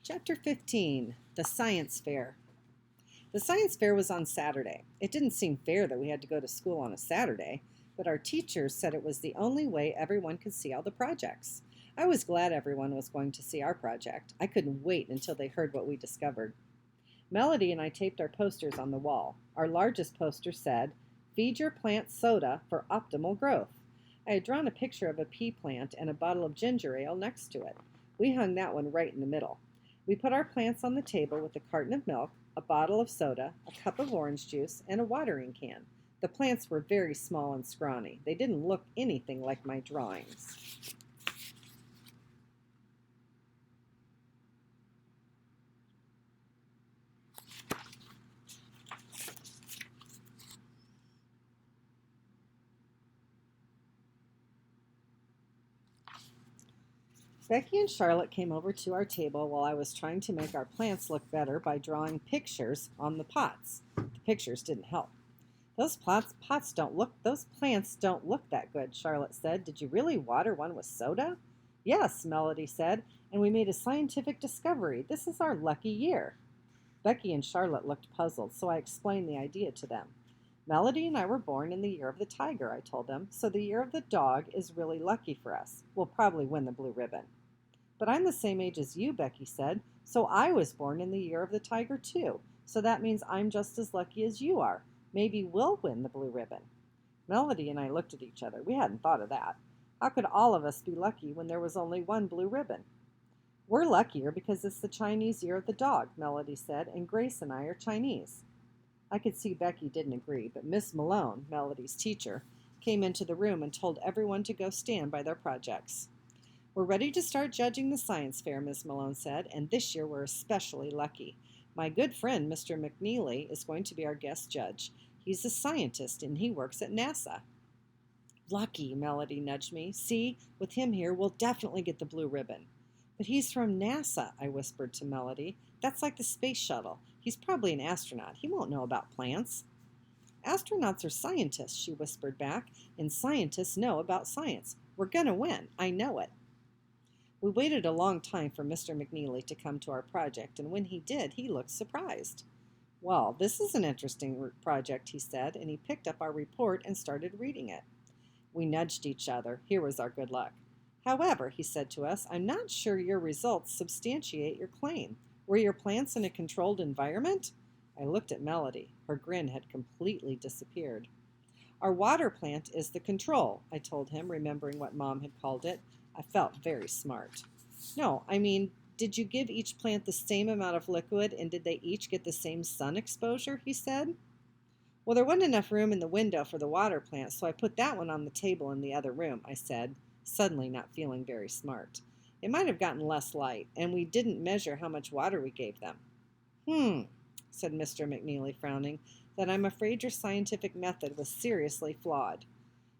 Chapter 15, The Science Fair. The science fair was on Saturday. It didn't seem fair that we had to go to school on a Saturday, but our teachers said it was the only way everyone could see all the projects. I was glad everyone was going to see our project. I couldn't wait until they heard what we discovered. Melody and I taped our posters on the wall. Our largest poster said, "Feed your plant soda for optimal growth." I had drawn a picture of a pea plant and a bottle of ginger ale next to it. We hung that one right in the middle. We put our plants on the table with a carton of milk, a bottle of soda, a cup of orange juice, and a watering can. The plants were very small and scrawny. They didn't look anything like my drawings. Becky and Charlotte came over to our table while I was trying to make our plants look better by drawing pictures on the pots. The pictures didn't help. Those plants don't look that good," Charlotte said. "Did you really water one with soda?" "Yes," Melody said, "and we made a scientific discovery. This is our lucky year." Becky and Charlotte looked puzzled, so I explained the idea to them. "Melody and I were born in the year of the tiger," I told them, "so the year of the dog is really lucky for us. We'll probably win the blue ribbon." "But I'm the same age as you," Becky said, "so I was born in the year of the tiger too. So that means I'm just as lucky as you are. Maybe we'll win the blue ribbon." Melody and I looked at each other. We hadn't thought of that. How could all of us be lucky when there was only one blue ribbon? "We're luckier because it's the Chinese year of the dog," Melody said, "and Grace and I are Chinese." I could see Becky didn't agree, but Miss Malone, Melody's teacher, came into the room and told everyone to go stand by their projects. "We're ready to start judging the science fair," Miss Malone said, "and this year we're especially lucky. My good friend, Mr. McNeely, is going to be our guest judge. He's a scientist and he works at NASA." "Lucky," Melody nudged me. "See, with him here, we'll definitely get the blue ribbon." "But he's from NASA," I whispered to Melody. "That's like the space shuttle. He's probably an astronaut. He won't know about plants." "Astronauts are scientists," she whispered back, "and scientists know about science. We're gonna win. I know it." We waited a long time for Mr. McNeely to come to our project, and when he did, he looked surprised. "Well, this is an interesting project," he said, and he picked up our report and started reading it. We nudged each other. Here was our good luck. "However," he said to us, "I'm not sure your results substantiate your claim. Were your plants in a controlled environment?" I looked at Melody. Her grin had completely disappeared. "Our water plant is the control," I told him, remembering what Mom had called it. I felt very smart. "No, I mean, did you give each plant the same amount of liquid and did they each get the same sun exposure?" he said. "Well, there wasn't enough room in the window for the water plant, so I put that one on the table in the other room," I said, suddenly not feeling very smart. "It might have gotten less light, and we didn't measure how much water we gave them." Said Mr. McNeely, frowning, "that I'm afraid your scientific method was seriously flawed."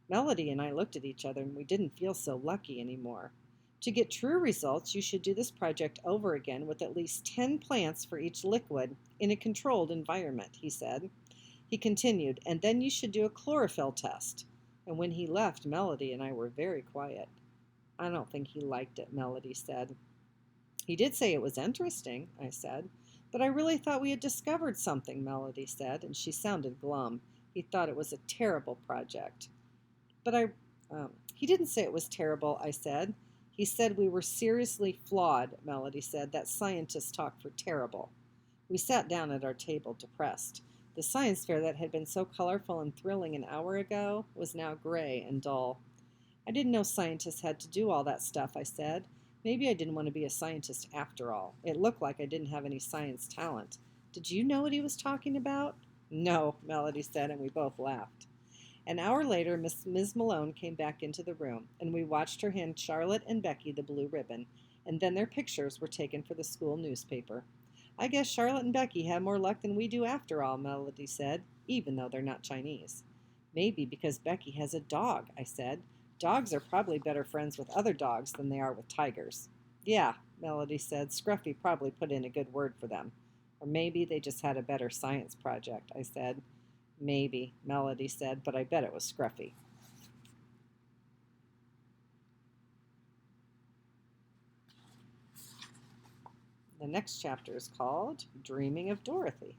Melody and I looked at each other, and we didn't feel so lucky anymore. "To get true results, you should do this project over again with at least 10 plants for each liquid in a controlled environment," he said. He continued, "and then you should do a chlorophyll test." And when he left, Melody and I were very quiet. "I don't think he liked it," Melody said. "He did say it was interesting," I said. "But I really thought we had discovered something," Melody said, and she sounded glum. He thought it was a terrible project. He didn't say it was terrible," I said. "He said we were seriously flawed," Melody said. "That scientists talk for terrible." We sat down at our table, depressed. The science fair that had been so colorful and thrilling an hour ago was now gray and dull. "I didn't know scientists had to do all that stuff," I said. Maybe I didn't want to be a scientist after all. It looked like I didn't have any science talent. "Did you know what he was talking about?" "No," Melody said, and we both laughed. An hour later, Ms. Malone came back into the room, and we watched her hand Charlotte and Becky the blue ribbon, and then their pictures were taken for the school newspaper. "I guess Charlotte and Becky have more luck than we do after all," Melody said, "even though they're not Chinese." "Maybe because Becky has a dog," I said. "Dogs are probably better friends with other dogs than they are with tigers." "Yeah," Melody said. "Scruffy probably put in a good word for them. Or maybe they just had a better science project," I said. "Maybe," Melody said, "but I bet it was Scruffy." The next chapter is called Dreaming of Dorothy.